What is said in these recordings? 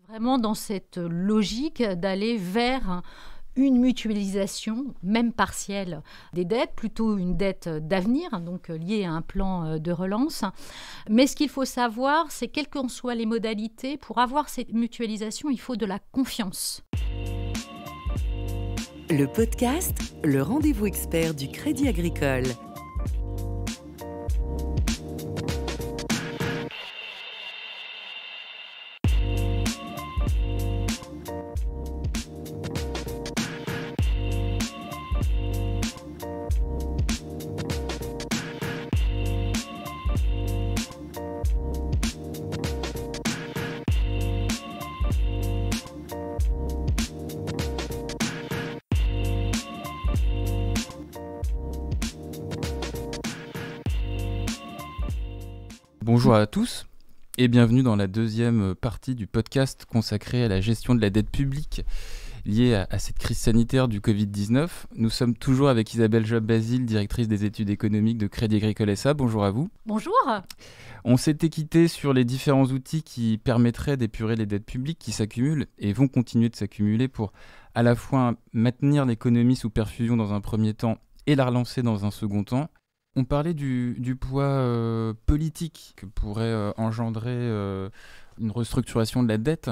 Vraiment dans cette logique d'aller vers une mutualisation, même partielle, des dettes, plutôt une dette d'avenir, donc liée à un plan de relance. Mais ce qu'il faut savoir, c'est quelles qu'en soient les modalités, pour avoir cette mutualisation, il faut de la confiance. Le podcast, le rendez-vous expert du Crédit Agricole. Bonjour à tous et bienvenue dans la deuxième partie du podcast consacré à la gestion de la dette publique liée à cette crise sanitaire du Covid-19. Nous sommes toujours avec Isabelle Job-Basile, directrice des études économiques de Crédit Agricole SA. Bonjour à vous. Bonjour. On s'était quitté sur les différents outils qui permettraient d'épurer les dettes publiques qui s'accumulent et vont continuer de s'accumuler pour à la fois maintenir l'économie sous perfusion dans un premier temps et la relancer dans un second temps. On parlait du poids politique que pourrait engendrer une restructuration de la dette.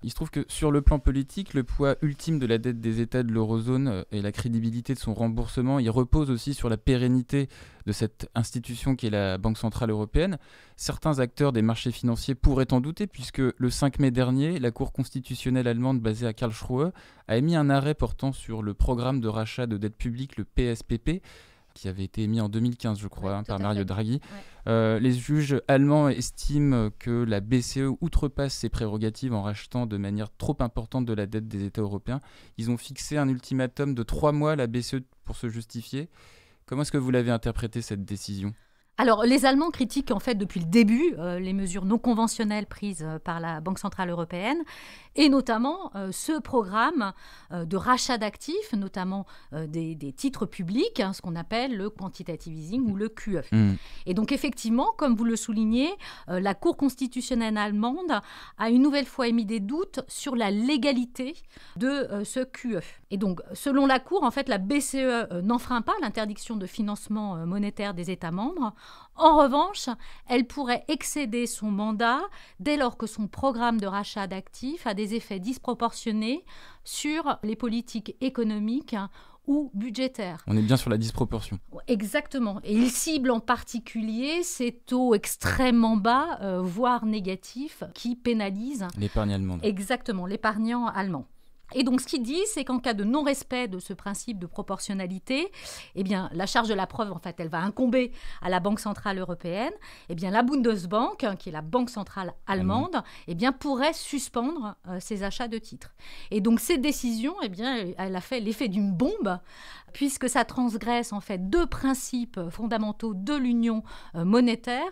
Il se trouve que sur le plan politique, le poids ultime de la dette des États de l'eurozone et la crédibilité de son remboursement, il repose aussi sur la pérennité de cette institution qui est la Banque Centrale Européenne. Certains acteurs des marchés financiers pourraient en douter puisque le 5 mai dernier, la Cour constitutionnelle allemande basée à Karlsruhe a émis un arrêt portant sur le programme de rachat de dette publique, le PSPP, qui avait été émis en 2015, je crois, par Mario Draghi. Ouais. Les juges allemands estiment que la BCE outrepasse ses prérogatives en rachetant de manière trop importante de la dette des États européens. Ils ont fixé un ultimatum de 3 mois à la BCE pour se justifier. Comment est-ce que vous l'avez interprété, cette décision ? Alors, les Allemands critiquent en fait depuis le début les mesures non conventionnelles prises par la Banque Centrale Européenne et notamment ce programme de rachat d'actifs, notamment des titres publics, ce qu'on appelle le quantitative easing ou le QE. Et donc effectivement, comme vous le soulignez, la Cour constitutionnelle allemande a une nouvelle fois émis des doutes sur la légalité de ce QE. Et donc, selon la Cour, en fait, la BCE n'enfreint pas l'interdiction de financement monétaire des États membres. En revanche, elle pourrait excéder son mandat dès lors que son programme de rachat d'actifs a des effets disproportionnés sur les politiques économiques ou budgétaires. On est bien sur la disproportion. Exactement. Et il cible en particulier ces taux extrêmement bas, voire négatifs, qui pénalisent l'épargne allemande. Exactement, l'épargnant allemand. Et donc, ce qu'il dit, c'est qu'en cas de non-respect de ce principe de proportionnalité, eh bien, la charge de la preuve, en fait, elle va incomber à la Banque Centrale Européenne. Eh bien, la Bundesbank, qui est la Banque Centrale allemande, eh bien, pourrait suspendre ses achats de titres. Et donc, cette décision, eh bien, elle a fait l'effet d'une bombe, puisque ça transgresse, en fait, deux principes fondamentaux de l'union monétaire,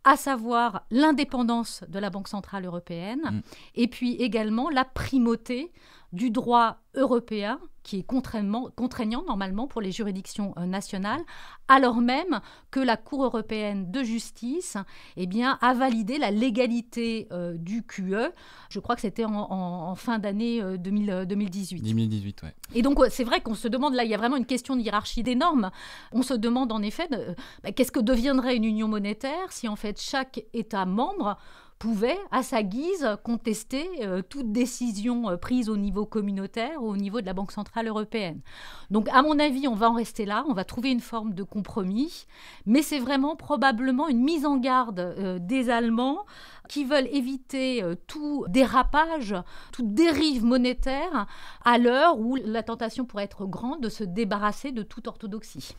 à savoir l'indépendance de la Banque Centrale Européenne et puis également la primauté du droit européen qui est contraignant normalement pour les juridictions nationales, alors même que la Cour européenne de justice eh bien, a validé la légalité du QE. Je crois que c'était en fin d'année 2018. 2018, oui. Et donc, c'est vrai qu'on se demande, là, il y a vraiment une question de hiérarchie des normes. On se demande en effet, qu'est-ce que deviendrait une union monétaire si en fait chaque État membre pouvait, à sa guise, contester toute décision prise au niveau communautaire ou au niveau de la Banque Centrale Européenne. Donc, à mon avis, on va en rester là, on va trouver une forme de compromis, mais c'est vraiment probablement une mise en garde des Allemands qui veulent éviter tout dérapage, toute dérive monétaire à l'heure où la tentation pourrait être grande de se débarrasser de toute orthodoxie.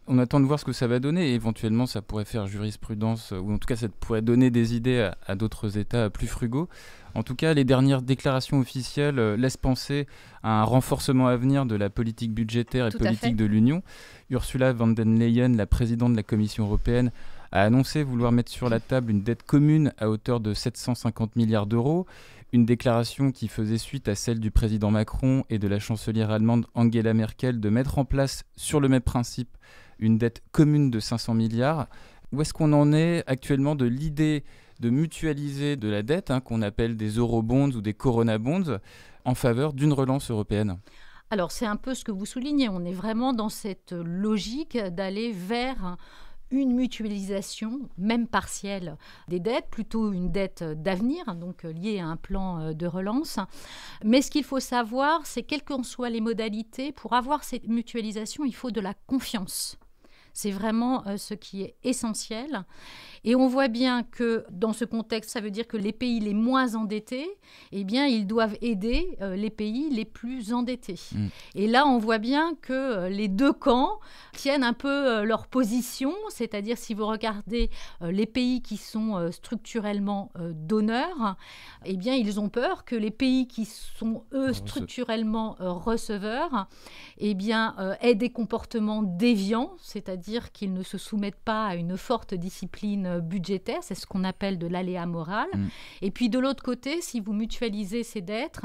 On attend de voir ce que ça va donner et éventuellement ça pourrait faire jurisprudence ou en tout cas ça pourrait donner des idées à d'autres États plus frugaux. En tout cas, les dernières déclarations officielles laissent penser à un renforcement à venir de la politique budgétaire et politique de l'Union. Ursula von der Leyen, la présidente de la Commission européenne, a annoncé vouloir mettre sur la table une dette commune à hauteur de 750 milliards d'euros. Une déclaration qui faisait suite à celle du président Macron et de la chancelière allemande Angela Merkel de mettre en place, sur le même principe, une dette commune de 500 milliards. Où est-ce qu'on en est actuellement de l'idée de mutualiser de la dette, qu'on appelle des eurobonds ou des corona bonds, en faveur d'une relance européenne. Alors, c'est un peu ce que vous soulignez. On est vraiment dans cette logique d'aller vers une mutualisation, même partielle, des dettes, plutôt une dette d'avenir, donc liée à un plan de relance. Mais ce qu'il faut savoir, c'est quelles qu'en soient les modalités, pour avoir cette mutualisation, il faut de la confiance. C'est vraiment ce qui est essentiel. Et on voit bien que dans ce contexte, ça veut dire que les pays les moins endettés, eh bien, ils doivent aider les pays les plus endettés. Et là, on voit bien que les deux camps tiennent un peu leur position. C'est-à-dire, si vous regardez les pays qui sont structurellement donneurs, eh bien, ils ont peur que les pays qui sont, eux, structurellement receveurs, eh bien, aient des comportements déviants, c'est-à-dire qu'ils ne se soumettent pas à une forte discipline budgétaire, c'est ce qu'on appelle de l'aléa moral. Et puis de l'autre côté, si vous mutualisez ces dettes,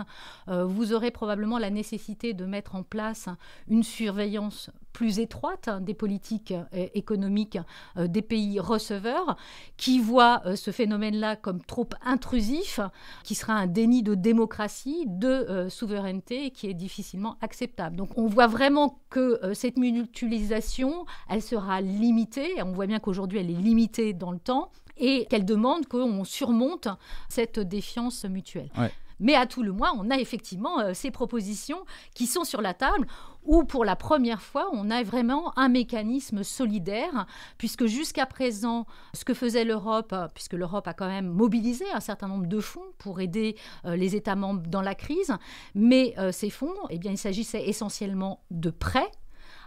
vous aurez probablement la nécessité de mettre en place une surveillance plus étroite des politiques économiques des pays receveurs, qui voient ce phénomène-là comme trop intrusif, qui sera un déni de démocratie, de souveraineté, qui est difficilement acceptable. Donc on voit vraiment que cette mutualisation, elle sera limitée. On voit bien qu'aujourd'hui, elle est limitée dans le temps et qu'elle demande qu'on surmonte cette défiance mutuelle. Ouais. Mais à tout le moins, on a effectivement ces propositions qui sont sur la table, où pour la première fois, on a vraiment un mécanisme solidaire, puisque jusqu'à présent, ce que faisait l'Europe, puisque l'Europe a quand même mobilisé un certain nombre de fonds pour aider les États membres dans la crise, mais ces fonds, eh bien, il s'agissait essentiellement de prêts.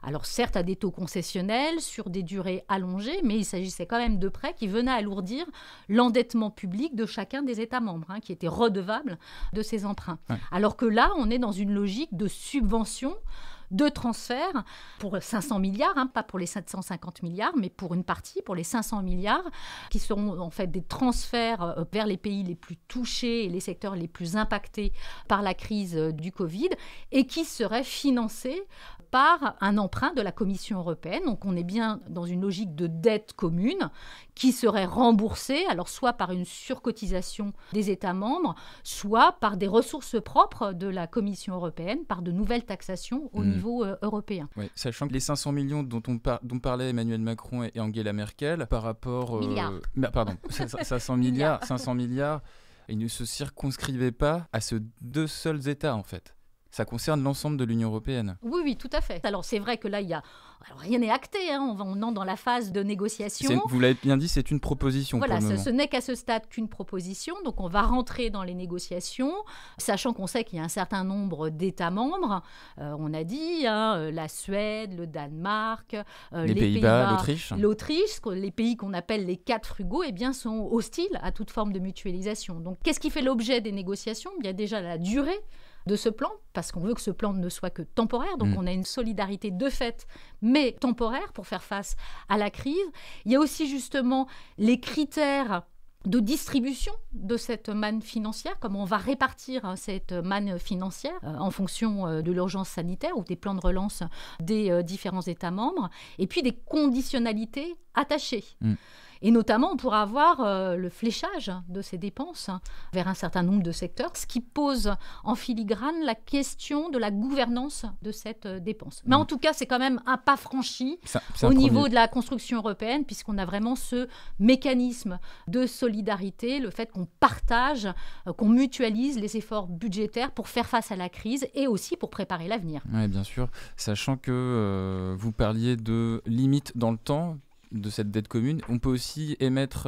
Alors certes à des taux concessionnels, sur des durées allongées, mais il s'agissait quand même de prêts qui venaient alourdir l'endettement public de chacun des États membres, qui était redevable de ces emprunts. Ouais. Alors que là, on est dans une logique de subvention, de transfert pour 500 milliards, pas pour les 750 milliards, mais pour une partie, pour les 500 milliards, qui seront en fait des transferts vers les pays les plus touchés et les secteurs les plus impactés par la crise du Covid, et qui seraient financés par un emprunt de la Commission européenne. Donc on est bien dans une logique de dette commune qui serait remboursée, alors soit par une surcotisation des États membres, soit par des ressources propres de la Commission européenne, par de nouvelles taxations au niveau européen. Ouais, sachant que les 500 millions dont parlaient Emmanuel Macron et Angela Merkel par rapport... Milliards. 500 milliards, 500 milliards, ils ne se circonscrivaient pas à ces deux seuls États en fait. Ça concerne l'ensemble de l'Union européenne. Oui, oui, tout à fait. Alors, c'est vrai que là, rien n'est acté. On entre dans la phase de négociation. Vous l'avez bien dit, c'est une proposition pour le moment. Ce n'est qu'à ce stade qu'une proposition. Donc, on va rentrer dans les négociations, sachant qu'on sait qu'il y a un certain nombre d'États membres. On a dit la Suède, le Danemark, les Pays-Bas, l'Autriche, les pays qu'on appelle les 4 frugaux, eh bien, sont hostiles à toute forme de mutualisation. Donc, qu'est-ce qui fait l'objet des négociations ? Il y a déjà la durée de ce plan, parce qu'on veut que ce plan ne soit que temporaire. Donc, on a une solidarité de fait, mais temporaire pour faire face à la crise. Il y a aussi justement les critères de distribution de cette manne financière, comment on va répartir cette manne financière en fonction de l'urgence sanitaire ou des plans de relance des différents États membres, et puis des conditionnalités attachées. Et notamment, on pourra avoir le fléchage de ces dépenses vers un certain nombre de secteurs, ce qui pose en filigrane la question de la gouvernance de cette dépense. Mais en tout cas, c'est quand même un pas franchi au niveau de la construction européenne, puisqu'on a vraiment ce mécanisme de solidarité, le fait qu'on partage, qu'on mutualise les efforts budgétaires pour faire face à la crise et aussi pour préparer l'avenir. Oui, bien sûr. Sachant que vous parliez de limites dans le temps de cette dette commune, on peut aussi émettre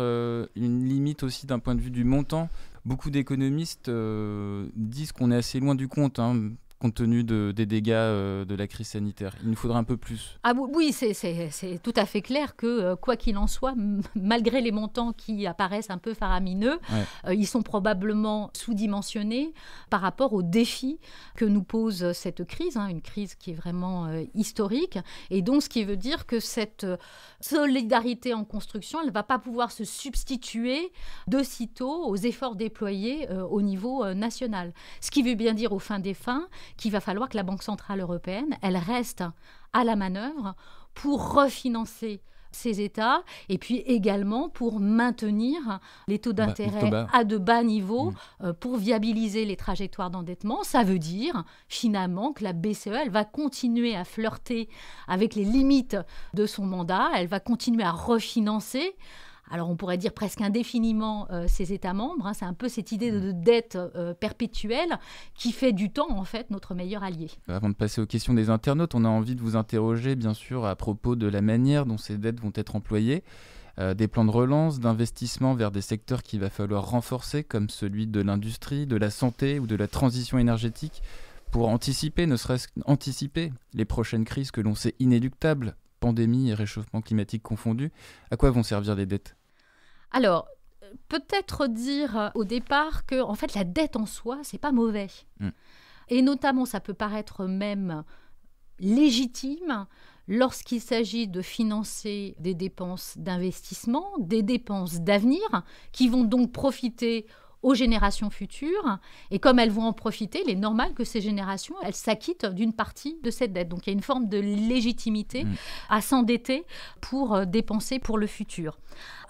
une limite aussi d'un point de vue du montant. Beaucoup d'économistes disent qu'on est assez loin du compte, compte tenu des dégâts de la crise sanitaire. Il nous faudra un peu plus. Ah oui, c'est tout à fait clair que, quoi qu'il en soit, malgré les montants qui apparaissent un peu faramineux, ils sont probablement sous-dimensionnés par rapport aux défis que nous pose cette crise, une crise qui est vraiment historique. Et donc, ce qui veut dire que cette solidarité en construction, elle ne va pas pouvoir se substituer de sitôt aux efforts déployés au niveau national. Ce qui veut bien dire, au fin des fins, qu'il va falloir que la Banque centrale européenne, elle reste à la manœuvre pour refinancer ces États, et puis également pour maintenir les taux d'intérêt à de bas niveaux pour viabiliser les trajectoires d'endettement. Ça veut dire finalement que la BCE, elle va continuer à flirter avec les limites de son mandat, elle va continuer à refinancer. Alors on pourrait dire presque indéfiniment ces États membres. C'est un peu cette idée de dette perpétuelle qui fait du temps en fait notre meilleur allié. Avant de passer aux questions des internautes, on a envie de vous interroger bien sûr à propos de la manière dont ces dettes vont être employées. Des plans de relance, d'investissement vers des secteurs qu'il va falloir renforcer comme celui de l'industrie, de la santé ou de la transition énergétique pour anticiper, ne serait-ce qu'anticiper les prochaines crises que l'on sait inéluctables, pandémie et réchauffement climatique confondus. À quoi vont servir les dettes ? Alors, peut-être dire au départ que en fait, la dette en soi, c'est pas mauvais. Et notamment, ça peut paraître même légitime lorsqu'il s'agit de financer des dépenses d'investissement, des dépenses d'avenir, qui vont donc profiter aux générations futures. Et comme elles vont en profiter, il est normal que ces générations, elles s'acquittent d'une partie de cette dette. Donc il y a une forme de légitimité à s'endetter pour dépenser pour le futur.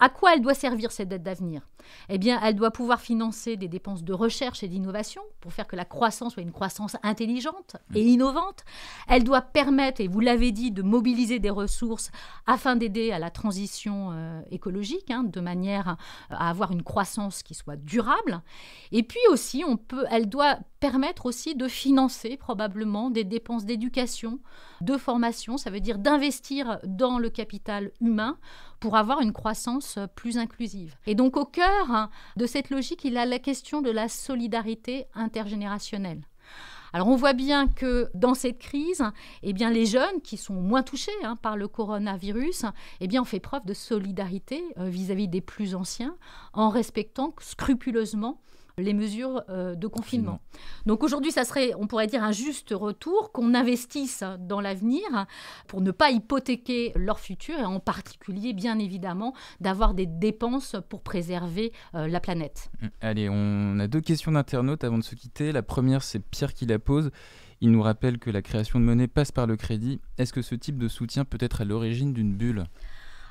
À quoi elle doit servir cette dette d'avenir ? Eh bien, elle doit pouvoir financer des dépenses de recherche et d'innovation pour faire que la croissance soit une croissance intelligente et innovante. Elle doit permettre, et vous l'avez dit, de mobiliser des ressources afin d'aider à la transition écologique, de manière à avoir une croissance qui soit durable. Et puis aussi, elle doit permettre aussi de financer probablement des dépenses d'éducation, de formation, ça veut dire d'investir dans le capital humain pour avoir une croissance plus inclusive. Et donc au cœur de cette logique, il y a la question de la solidarité intergénérationnelle. Alors on voit bien que dans cette crise, les jeunes qui sont moins touchés par le coronavirus, ont fait preuve de solidarité vis-à-vis des plus anciens en respectant scrupuleusement les mesures de confinement. Donc aujourd'hui, ça serait, on pourrait dire, un juste retour qu'on investisse dans l'avenir pour ne pas hypothéquer leur futur et en particulier, bien évidemment, d'avoir des dépenses pour préserver la planète. Allez, on a 2 questions d'internautes avant de se quitter. La première, c'est Pierre qui la pose. Il nous rappelle que la création de monnaie passe par le crédit. Est-ce que ce type de soutien peut être à l'origine d'une bulle ?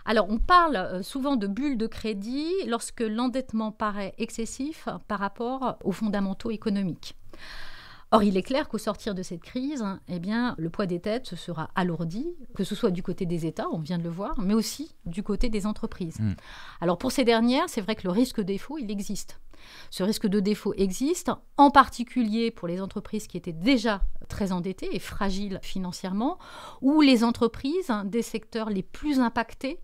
Alors, on parle souvent de bulles de crédit lorsque l'endettement paraît excessif par rapport aux fondamentaux économiques. Or, il est clair qu'au sortir de cette crise, le poids des dettes se sera alourdi, que ce soit du côté des États, on vient de le voir, mais aussi du côté des entreprises. Alors, pour ces dernières, c'est vrai que le risque de défaut, il existe. Ce risque de défaut existe, en particulier pour les entreprises qui étaient déjà très endettées et fragiles financièrement, ou les entreprises des secteurs les plus impactés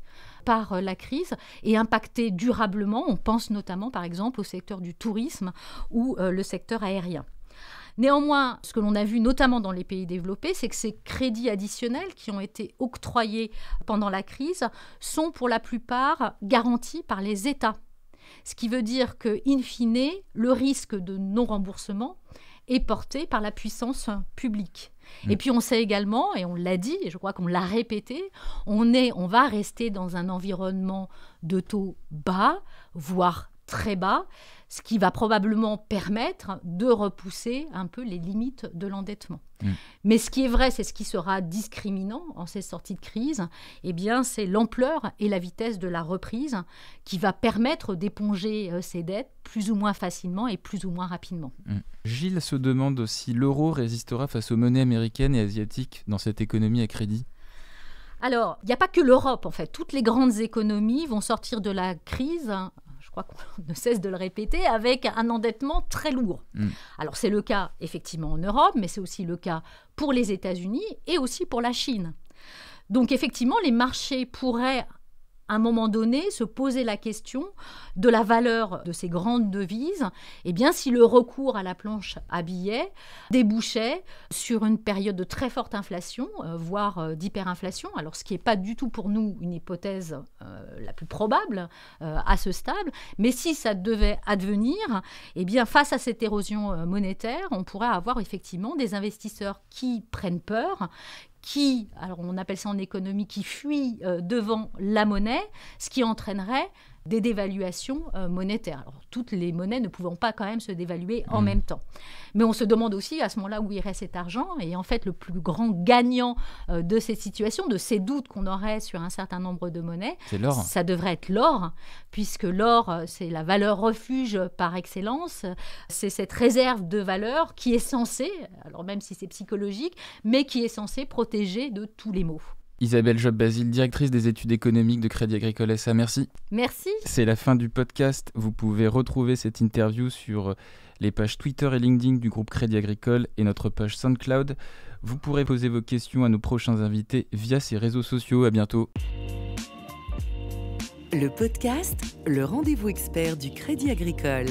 par la crise et impactés durablement. On pense notamment, par exemple, au secteur du tourisme ou le secteur aérien. Néanmoins, ce que l'on a vu notamment dans les pays développés, c'est que ces crédits additionnels qui ont été octroyés pendant la crise sont pour la plupart garantis par les États. Ce qui veut dire que, in fine, le risque de non-remboursement est porté par la puissance publique. Et puis on sait également, et on l'a dit, et je crois qu'on l'a répété, on va rester dans un environnement de taux bas, voire très bas, ce qui va probablement permettre de repousser un peu les limites de l'endettement. Mais ce qui est vrai, c'est ce qui sera discriminant en ces sorties de crise, c'est l'ampleur et la vitesse de la reprise qui va permettre d'éponger ces dettes plus ou moins facilement et plus ou moins rapidement. Gilles se demande si l'euro résistera face aux monnaies américaines et asiatiques dans cette économie à crédit. Alors, il n'y a pas que l'Europe, en fait. Toutes les grandes économies vont sortir de la crise, je crois qu'on ne cesse de le répéter, avec un endettement très lourd. Alors, c'est le cas, effectivement, en Europe, mais c'est aussi le cas pour les États-Unis et aussi pour la Chine. Donc, effectivement, les marchés pourraient, à un moment donné, se poser la question de la valeur de ces grandes devises, si le recours à la planche à billets débouchait sur une période de très forte inflation, voire d'hyperinflation, alors ce qui n'est pas du tout pour nous une hypothèse la plus probable à ce stade, mais si ça devait advenir, face à cette érosion monétaire, on pourrait avoir effectivement des investisseurs qui prennent peur, alors on appelle ça en économie, qui fuient devant la monnaie, ce qui entraînerait des dévaluations monétaires. Alors, toutes les monnaies ne pouvant pas quand même se dévaluer en même temps. Mais on se demande aussi à ce moment-là où irait cet argent. Et en fait, le plus grand gagnant de cette situation, de ces doutes qu'on aurait sur un certain nombre de monnaies, c'est l'or. Ça devrait être l'or, puisque l'or, c'est la valeur refuge par excellence. C'est cette réserve de valeur qui est censée, alors même si c'est psychologique, mais qui est censée protéger de tous les maux. Isabelle Job-Basile, directrice des études économiques de Crédit Agricole SA, merci. Merci. C'est la fin du podcast. Vous pouvez retrouver cette interview sur les pages Twitter et LinkedIn du groupe Crédit Agricole et notre page SoundCloud. Vous pourrez poser vos questions à nos prochains invités via ces réseaux sociaux. À bientôt. Le podcast, le rendez-vous expert du Crédit Agricole.